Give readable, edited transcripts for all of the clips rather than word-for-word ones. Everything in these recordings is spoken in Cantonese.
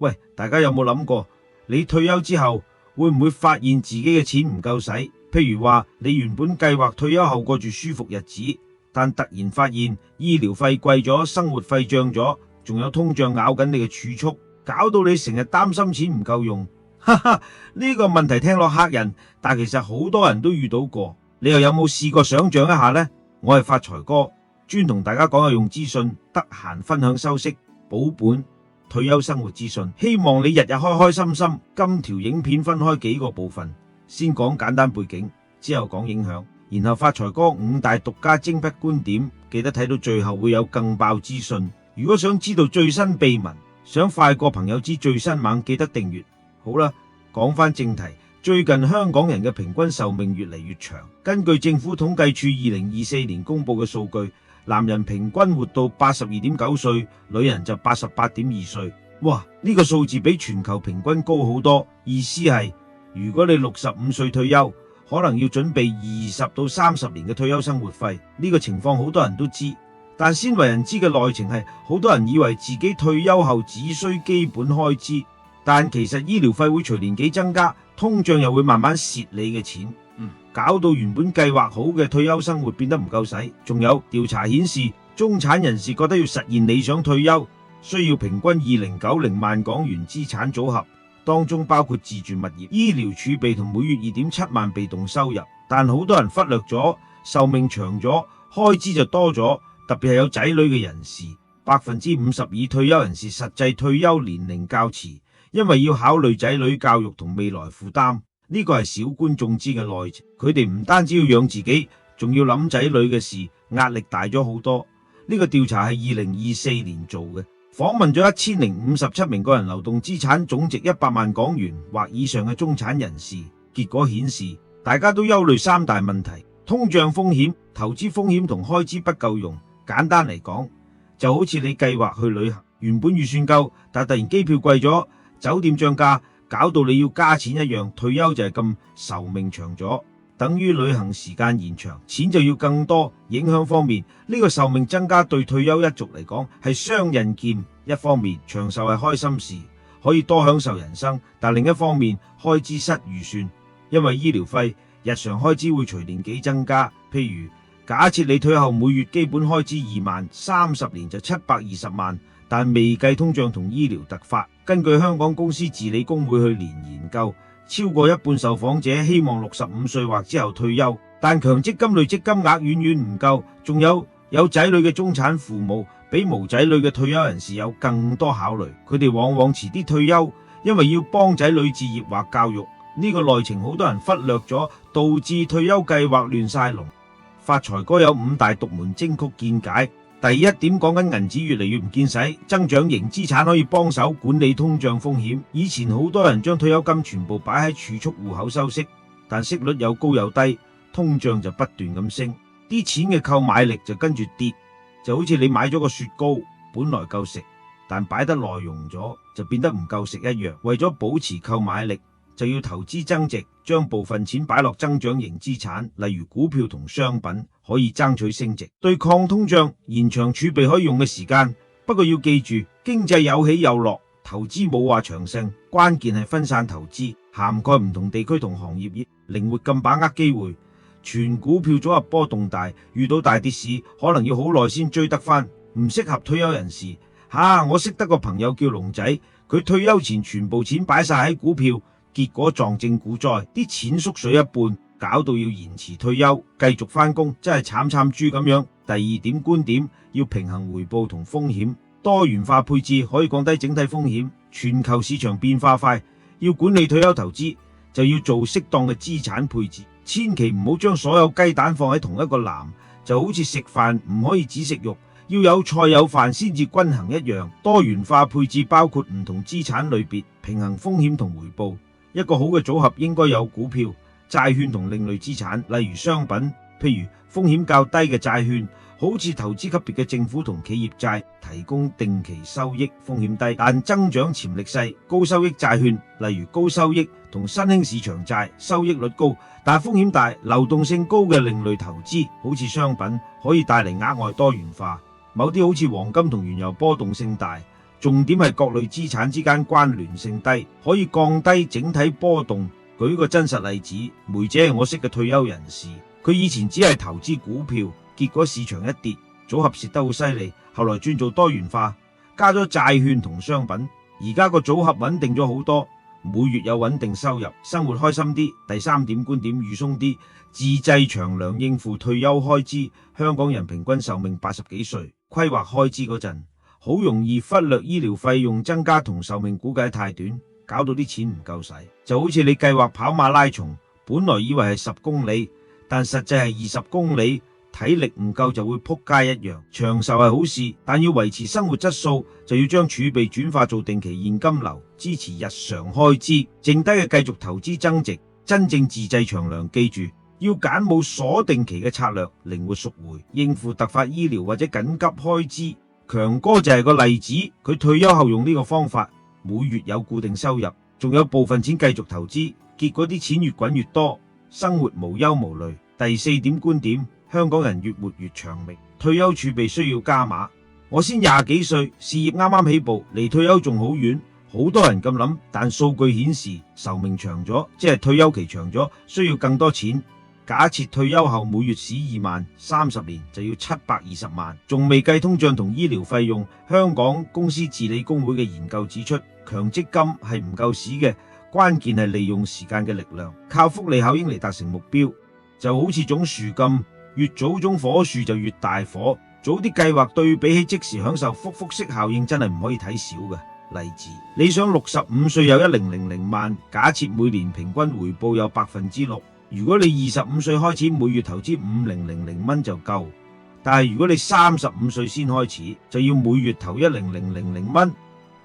喂，大家有冇諗過，你退休之後會唔會發現自己嘅錢唔夠使？譬如話你原本計劃退休後過住舒服日子，但突然發現醫療費貴咗，生活費漲咗，仲有通脹咬緊你嘅儲蓄，搞到你成日擔心錢唔夠用。哈哈，呢個問題聽落嚇人，但其實好多人都遇到過。你又有冇試過想象一下呢？我係發財哥，專同大家講有用資訊，得閒分享收息、保本、退休生活資訊，希望你日日開開心心。今條影片分開幾個部分，先講簡單背景，之後講影響，然後發財哥5大獨家精闢觀點，記得睇到最後會有更爆資訊。如果想知道最新秘聞，想快過朋友知最新猛，記得訂閱。好啦，講翻正題，最近香港人嘅平均壽命越嚟越長。根據政府統計處2024年公布嘅數據，男人平均活到82.9歲，女人就88.2歲。哇，呢個數字比全球平均高好多。意思係，如果你65歲退休，可能要準備20到30年嘅退休生活費。呢個情況好多人都知，但鮮為人知嘅內情係，好多人以為自己退休後只需基本開支，但其實醫療費會隨年紀增加，通脹又會慢慢蝕你嘅錢，搞到原本計劃好嘅退休生活變得唔夠使。仲有調查顯示，中產人士覺得要實現理想退休，需要平均2090萬港元資產組合，當中包括自住物業、醫療儲備同每月2.7萬被動收入。但好多人忽略咗，壽命長咗，開支就多咗，特別係有仔女嘅人士，52%退休人士實際退休年齡較遲，因為要考慮仔女教育同未來負擔。呢個係小觀眾知嘅內情，佢哋唔單止要養自己，仲要諗仔女嘅事，壓力大咗好多。呢個調查係2024年做嘅，訪問咗1057名個人流動資產總值100萬港元或以上嘅中產人士，結果顯示大家都憂慮3大問題：通脹風險、投資風險同開支不夠用。簡單嚟講，就好似你計劃去旅行，原本預算夠，但突然機票貴咗，酒店漲價，搞到你要加錢一樣。退休就係咁，壽命長咗，等於旅行時間延長，錢就要更多。影響方面，呢個壽命增加對退休一族嚟講係雙刃劍。一方面長壽係開心事，可以多享受人生，但另一方面開支失預算，因為醫療費、日常開支會隨年紀增加。譬如假設你退後每月基本開支2萬，30年就720萬，但未計通脹同醫療突發。根據香港公司治理公會去年研究，超過一半受訪者希望65歲或之後退休，但強積金累積金額遠遠唔夠。仲有仔女嘅中產父母，比無仔女嘅退休人士有更多考慮，佢哋往往遲啲退休，因為要幫仔女置業或教育。呢個內情好多人忽略咗，導致退休計劃亂晒龍。發財哥有5大獨門精確見解。第一點講緊銀紙越嚟越唔見使，增長型資產可以幫手管理通脹風險。以前好多人將退休金全部擺喺儲蓄戶口收息，但息率有高有低，通脹就不斷咁升，啲錢嘅購買力就跟住跌。就好似你買咗個雪糕，本來夠食，但擺得耐溶咗就變得唔夠食一樣。為咗保持購買力，就要投資增值，將部分錢擺落增長型資產，例如股票同商品，可以爭取升值。對抗通脹，延長儲備可以用嘅時間。不過要記住，經濟有起有落，投資冇話長勝，關鍵係分散投資，涵蓋唔同地區同行業，靈活咁把握機會。全股票組合波動大，遇到大跌市可能要好耐先追得翻，唔適合退休人士。我識得個朋友叫龍仔，佢退休前全部錢擺晒喺股票，結果撞正股災，啲錢縮水一半，搞到要延遲退休，繼續翻工，真係慘慘豬咁樣。第二點觀點，要平衡回報同風險，多元化配置可以降低整體風險。全球市場變化快，要管理退休投資就要做適當嘅資產配置，千祈唔好將所有雞蛋放喺同一個籃，就好似食飯唔可以只食肉，要有菜有飯先至均衡一樣。多元化配置包括唔同資產類別，平衡風險同回報。一個好嘅組合應該有股票、債券同另類資產，例如商品，譬如風險較低嘅債券，好似投資級別嘅政府同企業債，提供定期收益，風險低但增長潛力細。高收益債券，例如高收益同新興市場債，收益率高但風險大、流動性高嘅另類投資，好似商品，可以帶嚟額外多元化。某啲好似黃金同原油波動性大，重點係各類資產之間關聯性低，可以降低整體波動。舉個真實例子，梅姐係我識嘅退休人士，佢以前只係投資股票，結果市場一跌，組合蝕得好犀利，後來轉做多元化，加咗債券同商品，而家個組合穩定咗好多，每月有穩定收入，生活開心啲。第三點觀點預鬆啲，自製長糧應付退休開支。香港人平均壽命80幾歲，規劃開支嗰陣，好容易忽略醫療費用增加同壽命估計太短，搞到啲錢唔夠使。就好似你計劃跑馬拉松，本來以為係10公里，但實際係20公里，體力唔夠就會撲街一樣。長壽係好事，但要維持生活質素，就要將儲備轉化做定期現金流，支持日常開支，剩低嘅繼續投資增值。真正自製長糧，記住要揀冇鎖定期嘅策略，靈活贖回，應付突發醫療或者緊急開支。強哥就係個例子，佢退休後用呢個方法，每月有固定收入，仲有部分錢繼續投資，結果啲錢越滾越多，生活無憂無慮。第四點觀點，香港人越活越長命，退休儲備需要加碼。我先20幾歲，事業啱啱起步，離退休仲好遠，好多人咁諗，但數據顯示壽命長咗，即係退休期長咗，需要更多錢。假設退休後每月使2萬，30年就要720萬，仲未計通脹同醫療費用。香港公司治理工會嘅研究指出，強積金係唔夠使嘅，關鍵係利用時間嘅力量，靠複利效應嚟達成目標。就好似種樹咁，越早種棵樹就越大火。早啲計劃對比起即時享受複複式效應，真係唔可以睇少嘅。例子，你想65歲有1000萬，假設每年平均回報有6%。如果你25歲開始每月投資5000蚊就夠，但係如果你35歲先開始，就要每月投10000蚊。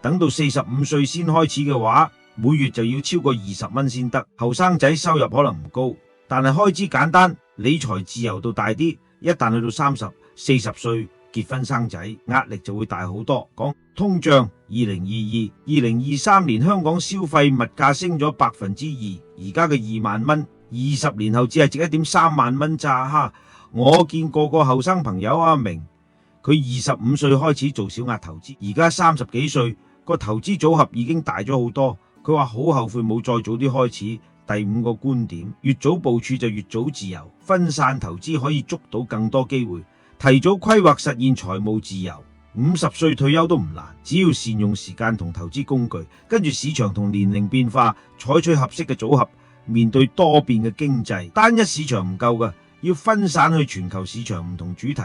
等到45歲先開始嘅話，每月就要超過20蚊先得。後生仔收入可能唔高，但係開支簡單，理財自由度大啲。一旦去到30、40歲結婚生仔，壓力就會大好多。講通脹，2022、2023年香港消費物價升咗2%，而家嘅2萬蚊，20年後只係值1.3萬蚊咋哈！我見過個後生朋友阿明，佢25歲開始做小額投資，而家30幾歲，個投資組合已經大咗好多。佢話好後悔冇再早啲開始。第5個觀點，越早部署就越早自由，分散投資可以捉到更多機會，提早規劃實現財務自由。50歲退休都唔難，只要善用時間同投資工具，跟住市場同年齡變化，採取合適嘅組合。面對多變嘅經濟，單一市場唔夠㗎，要分散去全球市場唔同主題，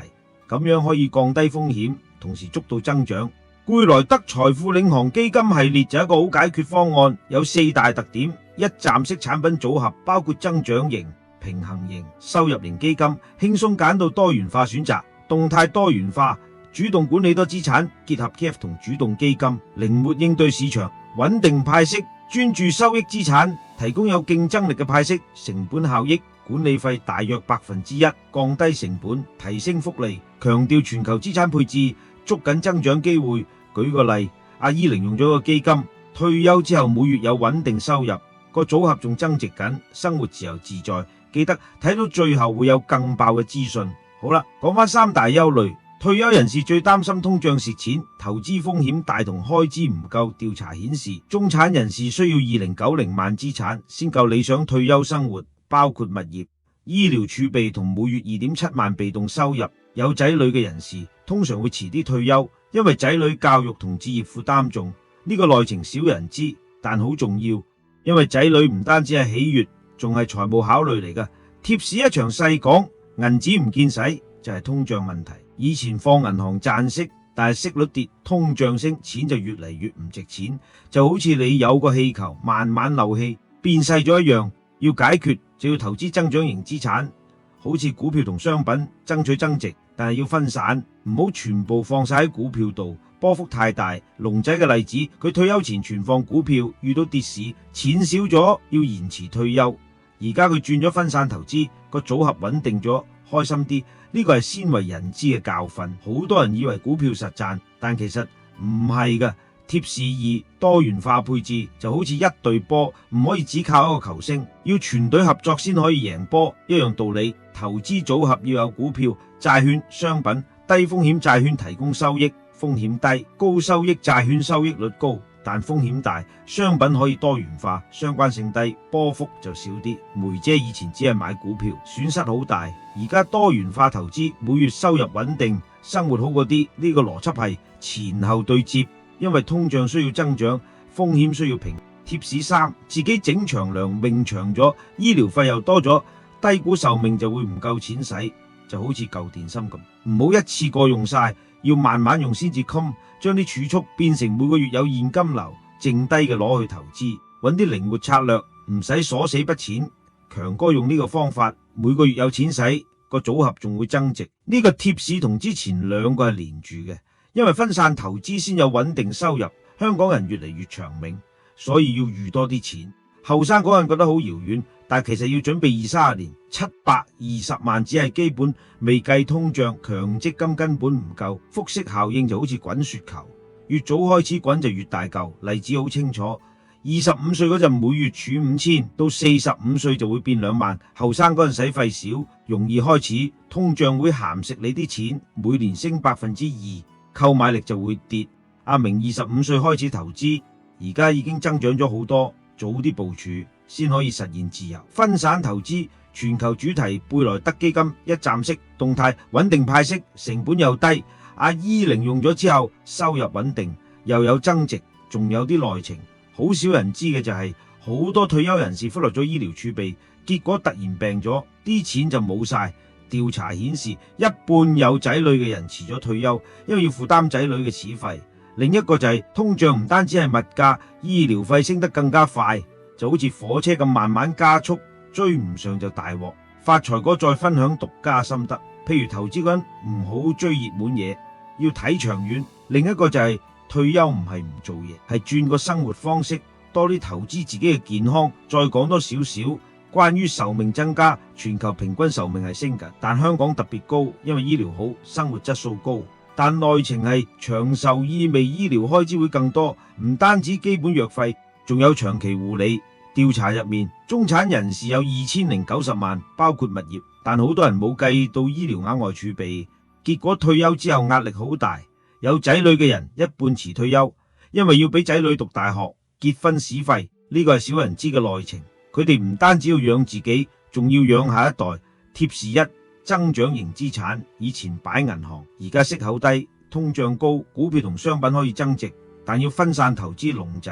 咁樣可以降低風險，同時捉到增長。貝萊德財富領航基金系列就係一個好解決方案，有4大特點：一站式產品組合，包括增長型、平衡型、收入型基金，輕鬆揀到多元化選擇，動態多元化，主動管理多資產，結合 ETF 同主動基金，靈活應對市場，穩定派息，專注收益資產，提供有競爭力嘅派息，成本效益，管理費大約1%，降低成本，提升福利，強調全球資產配置，捉緊增長機會。舉個例，阿依玲用咗個基金，退休之後每月有穩定收入，個組合仲增值緊，生活自由自在。記得睇到最後會有更爆嘅資訊。好啦，講翻3大憂慮。退休人士最擔心通脹蝕錢，投資風險大同開支唔夠。調查顯示，中產人士需要2090萬資產先夠理想退休生活，包括物業、醫療儲備同每月2.7萬被動收入。有仔女嘅人士通常會遲啲退休，因為仔女教育同置業負擔重。呢個內情少人知，但好重要，因為仔女唔單止係喜悅，仲係財務考慮嚟㗎。貼士一場細講，銀紙唔見使就係通脹問題。以前放銀行賺息，但係息率跌，通脹升，錢就越嚟越唔值錢。就好似你有個氣球慢慢漏氣變細咗一樣，要解決就要投資增長型資產，好似股票同商品，爭取增值，但係要分散，唔好全部放晒喺股票度，波幅太大。龍仔嘅例子，佢退休前存放股票，遇到跌市，錢少咗，要延遲退休。而家佢轉咗分散投資，個組合穩定咗，開心啲。呢個係鮮為人知嘅教訓。好多人以為股票實賺，但其實唔係㗎。貼士2，多元化配置就好似一隊波，唔可以只靠一個球星，要全隊合作先可以贏波。一樣道理，投資組合要有股票、債券、商品，低風險債券提供收益，風險低，高收益債券收益率高，但風險大，商品可以多元化，相關性低，波幅就少啲。梅姐以前只係買股票，損失好大，而家多元化投資，每月收入穩定，生活好過啲。呢個邏輯係前後對接，因為通脹需要增長，風險需要平。貼士3，自己整長糧命長咗，醫療費又多咗，低估壽命就會唔夠錢使，就好似舊電芯咁，唔好一次過用晒，要慢慢用先至襟，將啲儲蓄變成每個月有現金流，剩低嘅攞去投資，揾啲靈活策略，唔使鎖死筆錢。強哥用呢個方法，每個月有錢使，個組合仲會增值。呢個貼士同之前兩個係連住嘅，因為分散投資先有穩定收入。香港人越嚟越長命，所以要預多啲錢。後生嗰陣覺得好遙遠，但其實要準備20-30年，720萬只係基本，未計通脹，強積金根本唔夠，複息效應就好似滾雪球，越早開始滾就越大嚿。例子好清楚，25歲嗰陣每月儲5000，到45歲就會變2萬。後生嗰陣使費少，容易開始，通脹會蠶食你啲錢，每年升2%，購買力就會跌。阿明25歲開始投資，而家已經增長咗好多。早啲部署先可以實現自由。分散投資，全球主題貝萊德基金，一站式動態穩定派息，成本又低。阿伊玲用咗之後收入穩定，又有增值，仲有啲內情。好少人知嘅就係，好多退休人士忽略咗醫療儲備，結果突然病咗，啲錢就冇晒。調查顯示，一半有仔女嘅人遲咗退休，因為要負擔仔女嘅使費。另一個就係通脹唔單止係物價，醫療費升得更加快，就好似火車咁慢慢加速，追唔上就大鑊。發財哥再分享獨家心得，譬如投資嗰陣唔好追熱門嘢，要睇長遠。另一個就係退休唔係唔做嘢，係轉個生活方式，多啲投資自己嘅健康。再講多少少關於壽命增加，全球平均壽命係升緊，但香港特別高，因為醫療好，生活質素高。但內情係長壽意味醫療開支會更多，唔單止基本藥費，仲有長期護理。調查入面，中產人士有2090萬，包括物業，但好多人冇計到醫療額外儲備，結果退休之後壓力好大。有仔女嘅人一半遲退休，因為要俾仔女讀大學、結婚使費，呢個係少人知嘅內情。佢哋唔單止要養自己，仲要養下一代。貼士1，增長型資產，以前擺銀行，而家息口低，通脹高，股票同商品可以增值，但要分散投資。龍仔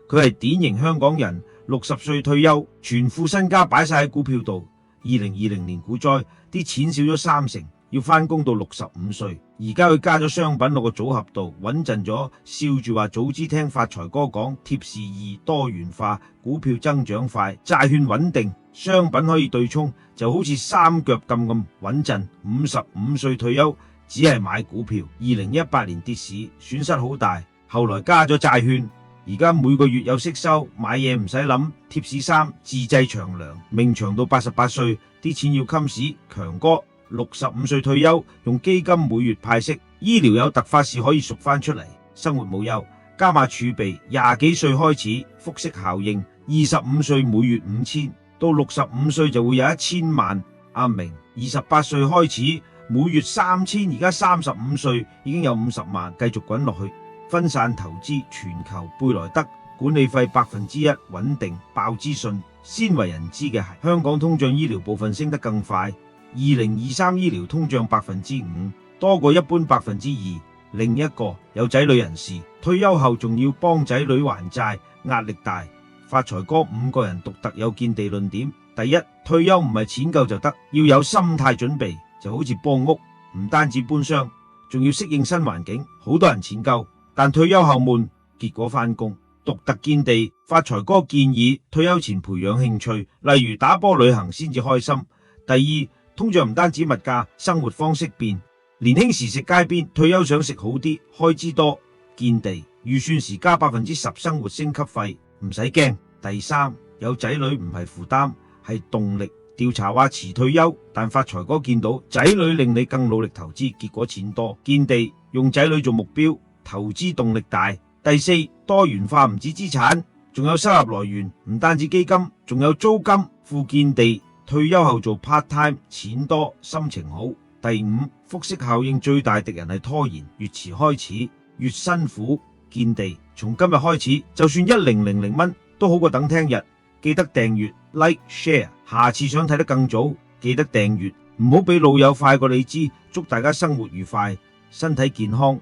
佢係典型香港人，60歲退休，全副身家擺晒喺股票度。2020年股災，啲錢少咗30%，要翻工到65歲。而家佢加咗商品落個組合度，穩陣咗，笑住話早知聽發財哥講。貼士2，多元化，股票增長快，債券穩定，商品可以對沖，就好似三腳咁穩陣。55歲退休，只係買股票。2018年跌市，損失好大，後來加咗債券，而家每個月有息收，買嘢唔使諗。貼士3，自製長糧，命長到88歲，啲錢要襟使。強哥65歲退休，用基金每月派息，醫療有突發事可以贖翻出嚟，生活冇憂，加碼儲備。20幾歲開始複息效應，25歲每月5000，到65歲就會有1000萬。阿明28歲開始每月3000，而家35歲已經有50萬，繼續滾落去。分散投資，全球貝萊德，管理費1%，穩定爆資訊。先為人知嘅係香港通脹醫療部分升得更快。2023醫療通脹5%，多過一般2%。另一個有仔女人士退休後仲要幫仔女還債，壓力大。發財哥5個人獨特有見地論點：第一，退休唔係錢夠就得，要有心態準備，就好似幫屋，唔單止搬箱，仲要適應新環境。好多人錢夠，但退休後悶，結果返工。獨特見地，發財哥建議退休前培養興趣，例如打波、旅行先至開心。第二，通脹唔單止物價，生活方式變。年輕時食街邊，退休想食好啲，開支多。見地，預算時加10%生活升級費，唔使驚。第三，有仔女唔係負擔，係動力。調查話遲退休，但發財哥見到仔女令你更努力投資，結果錢多。見地，用仔女做目標，投資動力大。第四，多元化唔止資產，仲有收入來源，唔單止基金，仲有租金。富見地，退休後做 part time，錢多，心情好。第五，複式效應最大敵人係拖延，越遲開始越辛苦見地。從今日開始，就算1000蚊都好過等聽日。記得訂閱、like、share。下次想睇得更早，記得訂閱，唔好俾老友快過你知。祝大家生活愉快，身體健康。